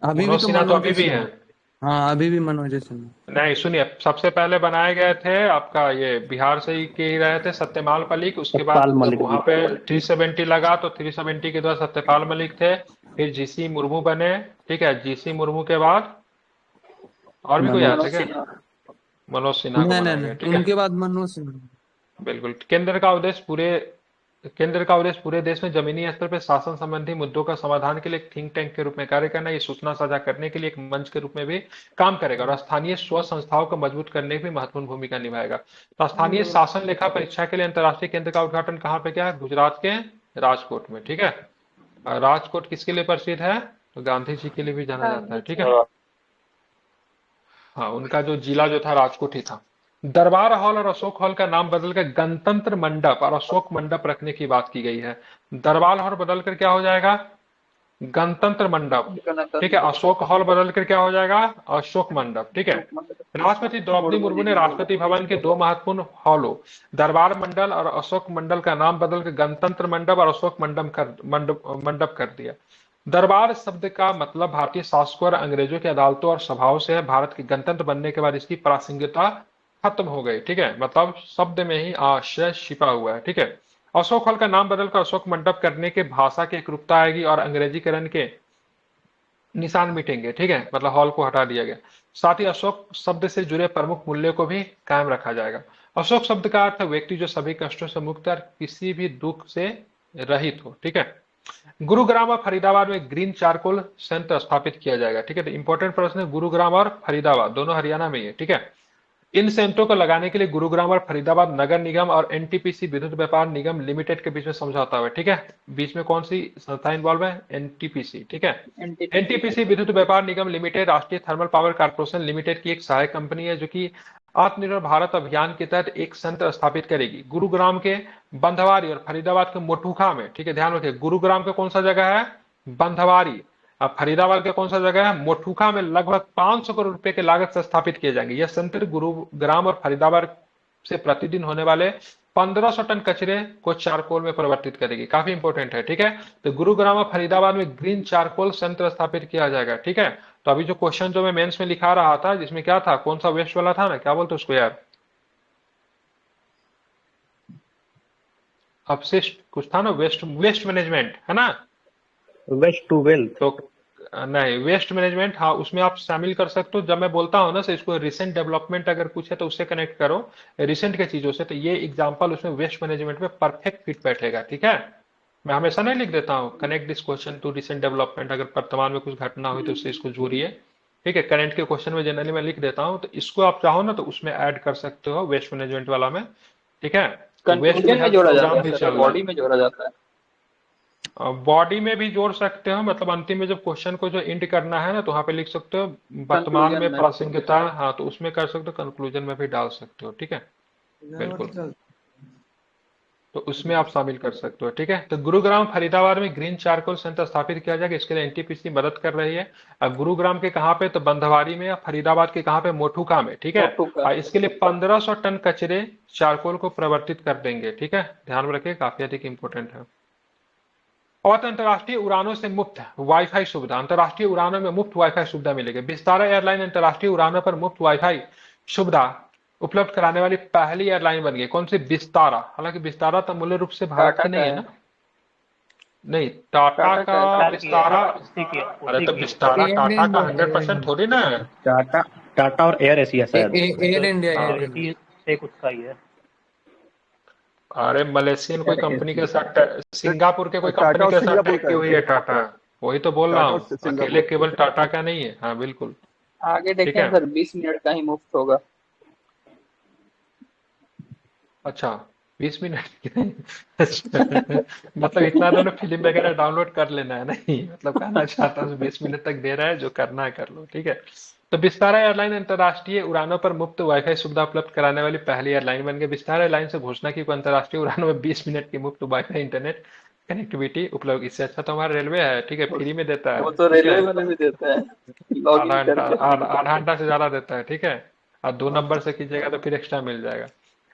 अभी भी मनोज तो सिन्हा तो अभी मनोज भी है। सिन्हा। हाँ, अभी भी मनोज सिन्हा। नहीं, सुनिए, सबसे पहले बनाए गए थे आपका ये बिहार से ही के ही रहे थे सत्यपाल मलिक। उसके बाद सत्यपाल जब मलिक वहां पे 370 लगा तो 370 के बाद सत्यपाल मलिक थे, फिर जीसी मुर्मू बने, ठीक है। जीसी मुर्मू के बाद और भी कोई आया था मनोज क्या? सिन्हा। मनोज सिन्हा को नहीं बनाया नहीं गया, नहीं, ठीक है। उनके बाद मनोज सिन्हा। बिल्कुल। केंद्र का उद्देश्य पूरे देश में जमीनी स्तर पर शासन संबंधी मुद्दों का समाधान के लिए एक थिंक टैंक के रूप में कार्य करना, ये सूचना साझा करने के लिए एक मंच के रूप में भी काम करेगा और स्थानीय स्व संस्थाओं को मजबूत करने की महत्वपूर्ण भूमिका निभाएगा। तो स्थानीय शासन लेखा परीक्षा के लिए अंतर्राष्ट्रीय केंद्र का उद्घाटन कहाँ पे किया है? गुजरात के राजकोट में, ठीक है। और राजकोट किसके लिए प्रसिद्ध है? तो गांधी जी के लिए भी जाना जाता है, ठीक है। हाँ, उनका जो जिला जो था राजकोट ही था। दरबार हॉल और अशोक हॉल का नाम बदलकर गणतंत्र मंडप और अशोक मंडप रखने की बात की गई है। दरबार हॉल बदलकर क्या हो जाएगा? गणतंत्र मंडप, ठीक है। अशोक हॉल बदलकर क्या हो जाएगा? अशोक मंडप, ठीक है। राष्ट्रपति द्रौपदी मुर्मू ने राष्ट्रपति भवन के 2 महत्वपूर्ण हॉलों दरबार मंडल और अशोक मंडल का नाम बदलकर गणतंत्र मंडप और अशोक मंडप कर दिया। दरबार शब्द का मतलब भारतीय शासकों और अंग्रेजों की अदालतों और सभाओं से है। भारत के गणतंत्र बनने के बाद इसकी प्रासंगिकता खत्म हो गई, ठीक है। मतलब शब्द में ही आशय छिपा हुआ है, ठीक है। अशोक हॉल का नाम बदलकर अशोक मंडप करने के भाषा की एकरूपता आएगी और अंग्रेजीकरण के निशान मिटेंगे, ठीक है, मतलब हॉल को हटा दिया गया। साथ ही अशोक शब्द से जुड़े प्रमुख मूल्यों को भी कायम रखा जाएगा। अशोक शब्द का अर्थ है व्यक्ति जो सभी कष्टों से मुक्त है और किसी भी दुख से रहित हो, ठीक है। गुरुग्राम और फरीदाबाद में ग्रीन चारकोल संयंत्र स्थापित किया जाएगा, ठीक है। तो इंपॉर्टेंट प्रश्न है, गुरुग्राम और फरीदाबाद दोनों हरियाणा में ही है, ठीक है। इन संयंत्रों को लगाने के लिए गुरुग्राम और फरीदाबाद नगर निगम और एनटीपीसी विद्युत व्यापार निगम लिमिटेड के बीच में समझौता हुआ है, ठीक है। बीच में कौन सी संस्था इन्वॉल्व है? एनटीपीसी, ठीक है। एनटीपीसी विद्युत व्यापार निगम लिमिटेड राष्ट्रीय थर्मल पावर कॉर्पोरेशन लिमिटेड की एक सहायक कंपनी है जो कि आत्मनिर्भर भारत अभियान के तहत एक संयंत्र स्थापित करेगी। गुरुग्राम के बंधवारी और फरीदाबाद के मोटूखा में, ठीक है, ध्यान रखिए। गुरुग्राम के कौन सा जगह है? बंधवारी। अब फरीदाबाद के कौन सा जगह है? मोटूखा में लगभग 500 करोड़ रुपए के लागत से स्थापित किए जाएंगे। यह संयंत्र गुरुग्राम और फरीदाबाद से प्रतिदिन होने वाले 1500 टन कचरे को चारकोल में परिवर्तित करेगी। काफी इंपॉर्टेंट है, ठीक है। तो गुरुग्राम और फरीदाबाद में ग्रीन चारकोल संयंत्र स्थापित किया जाएगा, ठीक है। तो अभी जो क्वेश्चन जो मैं मेंस में लिखा रहा था, जिसमें क्या था, कौन सा वेस्ट वाला था ना, क्या बोलते उसको यार, अपशिष्ट कुछ था ना, वेस्ट मैनेजमेंट है ना, वेस्ट टू वेल्थ। तो नहीं, वेस्ट मैनेजमेंट, हाँ, उसमें आप शामिल कर सकते हो। जब मैं बोलता हूँ ना से इसको रिसेंट डेवलपमेंट अगर कुछ है तो उससे कनेक्ट करो, रिसेंट के चीजों से, तो ये एग्जांपल उसमें वेस्ट मैनेजमेंट में परफेक्ट फिट बैठेगा, ठीक है। मैं हमेशा नहीं लिख देता हूँ connect this question to recent development, अगर वर्तमान में कुछ घटना हुई तो उससे इसको जोड़िए, ठीक है। करंट के क्वेश्चन में जनरली मैं लिख देता हूँ, तो इसको आप चाहो ना तो उसमें ऐड कर सकते हो वेस्ट मैनेजमेंट वाला में, ठीक है। कंक्लूजन में जोड़ा जाता है सर, बॉडी में जोड़ा जाता है। बॉडी में भी जोड़ सकते हो, मतलब अंतिम में जब क्वेश्चन को जो एंड करना है ना तो वहां पे लिख सकते हो वर्तमान में प्रासंगिकता, हाँ, तो उसमें कर सकते हो, कंक्लूजन में भी डाल सकते हो, ठीक है, बिल्कुल। तो उसमें आप शामिल कर सकते हो, ठीक है। तो गुरुग्राम फरीदाबाद में ग्रीन चारकोल संयंत्र स्थापित किया जाएगा, इसके लिए एनटीपीसी मदद कर रही है। अब गुरुग्राम के कहाँ पे? तो बंधवारी में। या फरीदाबाद के कहाँ पे? मोठुका में, ठीक है। और इसके लिए 1500 टन कचरे चारकोल को परिवर्तित कर देंगे, ठीक है, ध्यान में रखिए, काफी अधिक इंपॉर्टेंट है। और अंतर्राष्ट्रीय उड़ानों से मुफ्त वाईफाई सुविधा, अंतर्राष्ट्रीय उड़ानों में मुफ्त वाईफाई सुविधा मिलेगी। विस्तारा एयरलाइन अंतर्राष्ट्रीय उड़ानों पर मुफ्त वाईफाई सुविधा उपलब्ध कराने वाली पहली एयरलाइन बन गई। कौन सी? विस्तारा। हालांकि विस्तारा तो मूल्य रूप से भारत की नहीं है ना, नहीं, टाटा का विस्तारा। अरे तो विस्तारा टाटा का 100% थोड़ी ना है। टाटा और एयर एशिया शायद, एयर इंडिया एक उसका ही है। अरे मलेशियन कोई कंपनी के साथ, सिंगापुर के कोई कंपनी के साथ टैग की हुई है टाटा, वही तो बोल रहा हूँ, अकेले केवल टाटा का नहीं है, हाँ बिल्कुल। आगे देखें सर, 20 मिनट का ही मुफ्त होगा। अच्छा, 20 मिनट मतलब इतना दोनों फिल्म वगैरह डाउनलोड कर लेना है, नहीं मतलब कहना चाहता हूँ 20 मिनट तक दे रहा है, जो करना है कर लो, ठीक है। तो विस्तारा एयरलाइन अंतर्राष्ट्रीय उड़ानों पर मुफ्त वाईफाई सुविधा उपलब्ध कराने वाली पहली एयरलाइन बन गई। विस्तारा एयरलाइन से घोषणा की अंतर्राष्ट्रीय उड़ानों में 20 मिनट की मुफ्त वाईफाई इंटरनेट कनेक्टिविटी उपलब्ध। इससे अच्छा तो हमारा रेलवे है, ठीक है, फ्री में देता है, वो तो रेलवे वाले भी देता है, आधा घंटा से ज्यादा देता है, ठीक है। और 2 नंबर से कीजिएगा तो फिर एक्स्ट्रा मिल जाएगा।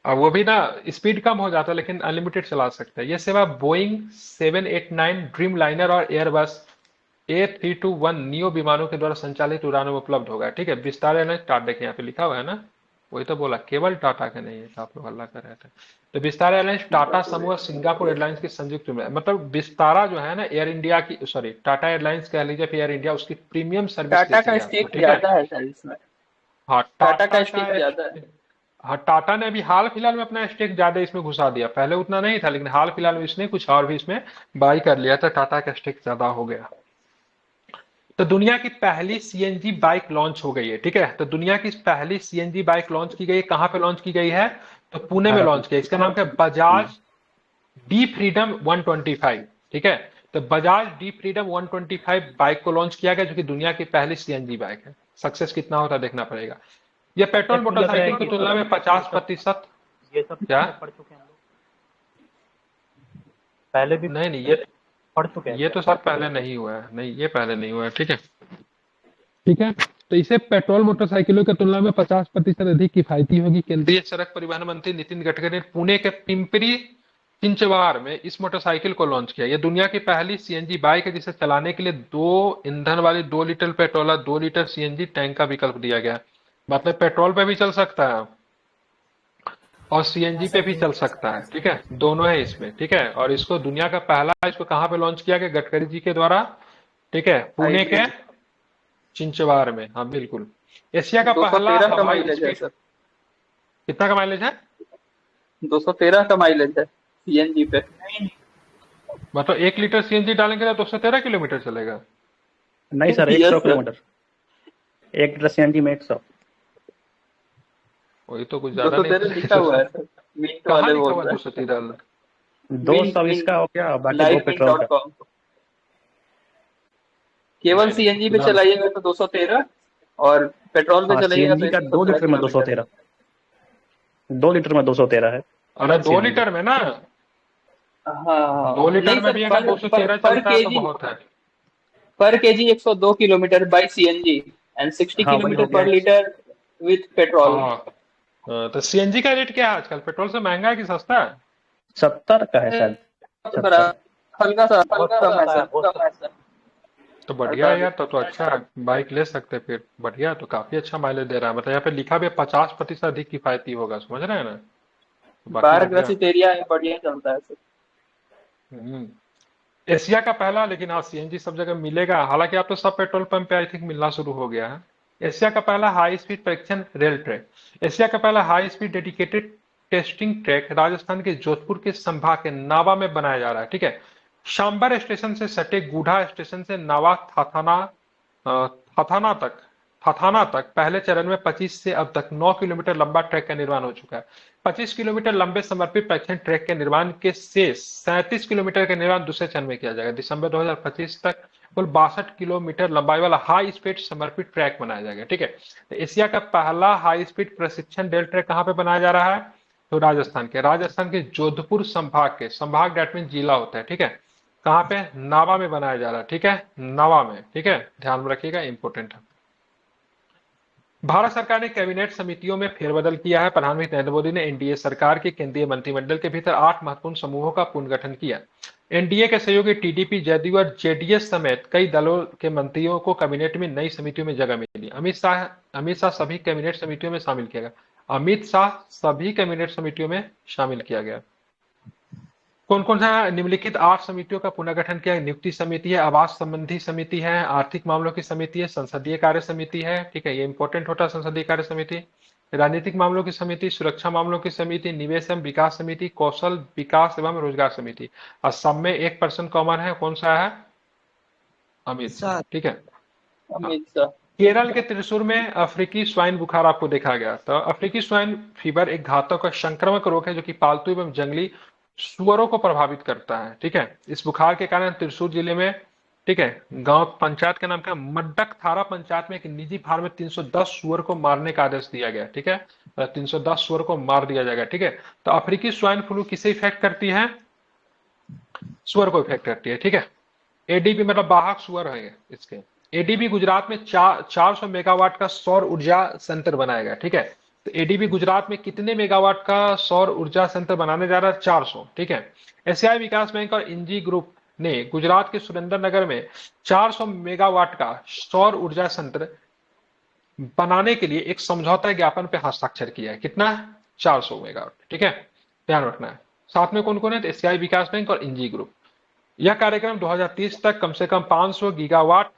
और वो भी ना स्पीड कम हो जाता है लेकिन अनलिमिटेड चला सकते हैं। यह सेवा बोइंग 789 ड्रीम लाइनर और एयरबस A321 नियो विमानों के द्वारा संचालित उड़ानों में उपलब्ध होगा, ठीक है। विस्तारा एयरलाइन टाटा, देखिए यहाँ पे लिखा हुआ है ना, वही तो बोला, केवल टाटा के नहीं है, तो आप लोग हल्ला कर रहे थे। तो विस्तारा एयरलाइंस टाटा समूह सिंगापुर एयरलाइंस की संयुक्त में, मतलब विस्तारा जो है ना एयर इंडिया की, सॉरी टाटा एयरलाइंस कह लीजिए, एयर इंडिया उसकी प्रीमियम सर्विस, टाटा का स्टेक ज्यादा है सर इसमें। हाँ, टाटा का स्टेक ज्यादा है। हाँ, टाटा ने अभी हाल फिलहाल में अपना स्टेक ज्यादा इसमें घुसा दिया, पहले उतना नहीं था, लेकिन हाल फिलहाल में इसने कुछ और भी इसमें बाई कर लिया था, टाटा का स्टेक ज्यादा हो गया। तो दुनिया की पहली सीएनजी बाइक लॉन्च हो गई है, ठीक है। तो दुनिया की पहली सीएनजी बाइक लॉन्च की गई है, कहां पे लॉन्च की गई है? तो पुणे में लॉन्च किया। इसका नाम क्या? बजाज डी फ्रीडम 125, ठीक है। तो बजाज डी फ्रीडम 125 बाइक को लॉन्च किया गया, जो कि दुनिया की पहली सीएनजी बाइक है। सक्सेस कितना होता है देखना पड़ेगा। यह पेट्रोल मोटरसाइकिल की तुलना में 50%, ये सब क्या पढ़ चुके हैं हम लोग पहले भी? नहीं, ये पढ़ चुके हैं, ये तो सर पहले नहीं हुआ है, नहीं ये पहले नहीं हुआ है, ठीक है, ठीक है। तो इसे पेट्रोल मोटरसाइकिलों की तुलना में 50% अधिक किफायती होगी। केंद्रीय सड़क परिवहन मंत्री नितिन गडकरी ने पुणे के पिंपरी चिंचवाड़ में इस मोटरसाइकिल को लॉन्च किया। यह दुनिया की पहली सीएनजी बाइक है जिसे चलाने के लिए 2 ईंधन वाली 2 लीटर पेट्रोल और 2 लीटर सीएनजी टैंक का विकल्प दिया गया। मतलब पेट्रोल पे भी चल सकता है और सीएनजी पे भी चल सकता है, ठीक है, दोनों है इसमें, ठीक है। और इसको दुनिया का पहला, इसको कहाँ पे लॉन्च किया गया? गडकरी जी के द्वारा, ठीक है, पुणे के चिंचवार में, हाँ बिल्कुल। एशिया का पहला 213 का हवाई माइलेज है स्पीड, सर। कितना का माइलेज है? 213 का माइलेज है सीएनजी पे। मतलब 1 लीटर सीएनजी डालेंगे तो 213 किलोमीटर चलेगा। नहीं sir, Yes, 100 sir. Kilometre, 1 litre CNG में 100। वही तो कुछ ज्यादा नहीं 213 लिखा हुआ है सर, मिंट कहाँ वाले लिखा बोल हुआ रहे 213? 200 इसका हो गया, बाकी 2 पेट्रोल का। livemin.com। केवल नहीं, सीएनजी पे ना। चलाइएगा तो 213, और पेट्रोल पे हाँ, चलाइएगा तो सीएनजी का 2 लीटर में 213, 2 लीटर में 213 है। अरे 2 लीटर में ना, हाँ 2 लीटर नहीं में सर, भी अगर 213 पर चलता है तो केजी, बहुत है। पर KG 102 kilometre by CNG and 60 हाँ, वही किलोमीटर हो गया। पर लीटर विथ पेट्रोल। हाँ। तो सीएनजी का रेट क्या है आजकल? पेट्रोल से महंगा है कि सस्ता है? 70 का है शायद, 70। हल्का सा कम है सर। तो बढ़िया है यार, तो अच्छा है। बाइक ले सकते हैं फिर, बढ़िया है, तो काफी अच्छा माइलेज दे रहा है। मतलब यहाँ पे लिखा भी 50% अधिक किफायती होगा, समझ रहे हैं ना? तो बाकी बढ़िया। बारह एरिया है, बढ़िया चलता है सर। हम्म। एशिया का पहला, लेकिन हाँ सीएनजी सब जगह मिलेगा, हालांकि आप तो सब पेट्रोल पंप पे आई थिंक मिलना शुरू हो गया है। एशिया का पहला हाई स्पीड परीक्षण रेल ट्रैक। एशिया का पहला high speed dedicated testing track Rajasthan के जोधपुर के संभाग के नावा में बनाया जा रहा है, ठीक है। शांबर स्टेशन से सटे गूढ़ा स्टेशन से नावा थाथाना तक पहले चरण में 25 से अब तक 9 किलोमीटर लंबा ट्रैक का निर्माण हो चुका है। 25 किलोमीटर लंबे समर्पित परीक्षण ट्रैक के निर्माण के शेष 37 किलोमीटर का निर्माण दूसरे चरण में किया जाएगा। दिसंबर 2025 तक कुल 62 किलोमीटर लंबाई वाला हाई स्पीड समर्पित ट्रैक बनाया जाएगा, ठीक है। तो एशिया का पहला हाई स्पीड प्रशिक्षण रेल ट्रैक कहाँ पे बनाया जा रहा है? तो राजस्थान के जोधपुर संभाग डेट मीन जिला होता है, ठीक है। कहाँ पे? नावा में बनाया जा रहा है, ठीक है, नवा में, ठीक है, ध्यान में रखिएगा, इंपॉर्टेंट है। भारत सरकार ने कैबिनेट समितियों में फेरबदल किया है। प्रधानमंत्री नरेंद्र मोदी ने एनडीए सरकार के केंद्रीय मंत्रिमंडल के भीतर 8 महत्वपूर्ण समूहों का पुनर्गठन किया। एनडीए के सहयोगी टीडीपी, जदयू और जेडीएस समेत कई दलों के मंत्रियों को कैबिनेट में नई समितियों में जगह मिली। अमित शाह सभी कैबिनेट समितियों में शामिल किया गया। अमित शाह सभी कैबिनेट समितियों में शामिल किया गया। कौन कौन सा निम्नलिखित 8 समितियों का पुनर्गठन किया? नियुक्ति समिति है, आवास संबंधी समिति है, आर्थिक मामलों की समिति है, संसदीय कार्य समिति है, ठीक है, ये इंपॉर्टेंट होता है संसदीय कार्य समिति, राजनीतिक मामलों की समिति, सुरक्षा मामलों की समिति, निवेश एवं विकास समिति, कौशल विकास एवं रोजगार समिति। और सब में एक पर्सन कॉमन है, कौन सा है? अमित शाह, ठीक है। अमित शाह। केरल के त्रिशूर में अफ्रीकी स्वाइन बुखार आपको देखा गया। तो अफ्रीकी स्वाइन फीवर एक घातक और संक्रामक रोग है जो कि पालतू एवं जंगली सुअरों को प्रभावित करता है, ठीक है। इस बुखार के कारण त्रिशूर जिले में, ठीक है, गांव पंचायत का नाम क्या? मड्डक थारा पंचायत में एक निजी फार्म में 310 सुअर को मारने का आदेश दिया गया, ठीक है। 310 सुअर को मार दिया जाएगा, ठीक है। तो अफ्रीकी स्वाइन फ्लू किसे इफेक्ट करती है? सुअर को इफेक्ट करती है, ठीक है। एडीबी मतलब वाहक सुअर है इसके। एडीबी गुजरात में 400 मेगावाट का सौर ऊर्जा संयंत्र बनाएगा, ठीक है। तो एडीबी गुजरात में कितने मेगावाट का सौर ऊर्जा संयंत्र बनाने जा रहा है? 400, ठीक है। एशियाई विकास बैंक और इंजी ग्रुप ने गुजरात के सुरेंद्रनगर में 400 मेगावाट का सौर ऊर्जा संयंत्र बनाने के लिए एक समझौता ज्ञापन पे हस्ताक्षर किया है। कितना? 400 मेगावाट, ठीक है, ध्यान रखना है। साथ में कौन कौन है? तो एशियाई विकास बैंक और इंजी ग्रुप। यह कार्यक्रम 2030 तक कम से कम 500 गीगावाट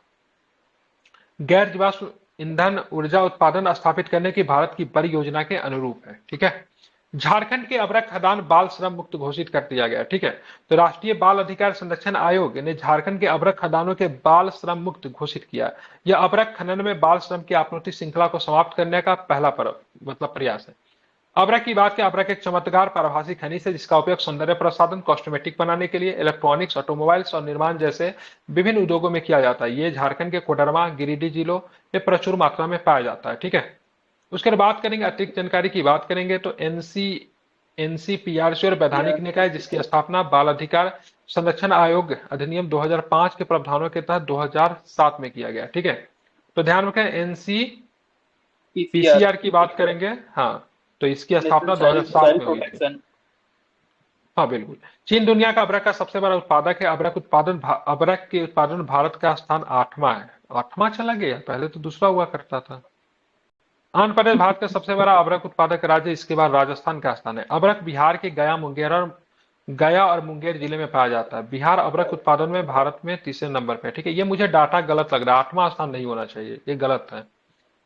गैर जीवाश्म ईंधन ऊर्जा उत्पादन स्थापित करने की भारत की बड़ी योजना के अनुरूप है, ठीक है। झारखंड के अभ्रक खदान बाल श्रम मुक्त घोषित कर दिया गया, ठीक है। तो राष्ट्रीय बाल अधिकार संरक्षण आयोग ने झारखंड के अभ्रक खदानों के बाल श्रम मुक्त घोषित किया। यह अभ्रक खनन में बाल श्रम की आपत्ति श्रृंखला को समाप्त करने का पहला प्रयास है। अभ्रक की बात की, अभ्रक एक चमत्कार पारिभाषी खनिज है जिसका उपयोग सौंदर्य प्रसाधन, कॉस्मेटिक बनाने के लिए, इलेक्ट्रॉनिक्स, ऑटोमोबाइल्स और निर्माण जैसे विभिन्न उद्योगों में किया जाता है। ये झारखंड के कोडरमा, गिरिडीह जिलों में प्रचुर मात्रा में पाया जाता है, ठीक है। उसके बाद बात करेंगे, अतिरिक्त जानकारी की बात करेंगे तो एनसीपीआरसी और वैधानिक निकाय जिसकी स्थापना बाल अधिकार संरक्षण आयोग अधिनियम 2005 के प्रावधानों के तहत 2007 में किया गया, ठीक है। तो ध्यान रखें, एनसीपीसीआर की बात करेंगे, हाँ, तो इसकी स्थापना 2007 में हुई थी। हाँ बिल्कुल। चीन दुनिया का अभ्रक का सबसे बड़ा उत्पादक है। अभ्रक के उत्पादन भारत का स्थान 8वां है। 8वां चला गया, पहले तो दूसरा हुआ करता था। आंध्र प्रदेश भारत का सबसे बड़ा अभ्रक उत्पादक राज्य, इसके बाद राजस्थान का स्थान है। अभ्रक बिहार के गया, मुंगेर और गया और मुंगेर जिले में पाया जाता है। बिहार अबरक उत्पादन में भारत में तीसरे नंबर पे है। ठीक है, ये मुझे डाटा गलत लग रहा है, 8वां स्थान नहीं होना चाहिए, ये गलत है।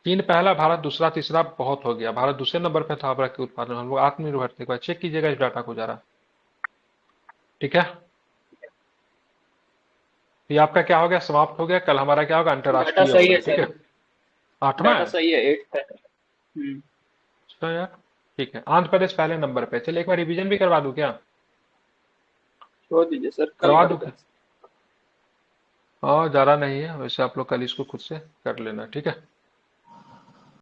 चीन पहला, भारत दूसरा, तीसरा बहुत हो गया। भारत दूसरे नंबर पे था अबरक के उत्पादन में, हम लोग आत्मनिर्भर थे। एक बार चेक कीजिएगा इस डाटा को जरा। ठीक है, ये आपका क्या हो गया, समाप्त हो गया। कल हमारा क्या होगा, डाटा अंतरराष्ट्रीय सही होगा। है ठीक है, सर, 8वां डाटा है। सही है, 8 है। अच्छा यार, ठीक है। आंध्र प्रदेश पहले नंबर पे। चलिए एक बार रिवीजन भी करवा दूं क्या, छोड़ दीजिए सर, कल करवा कर दूं दें। क्या? हाँ, ज्यादा नहीं है वैसे, आप लोग कल इसको खुद से कर लेना। ठीक है।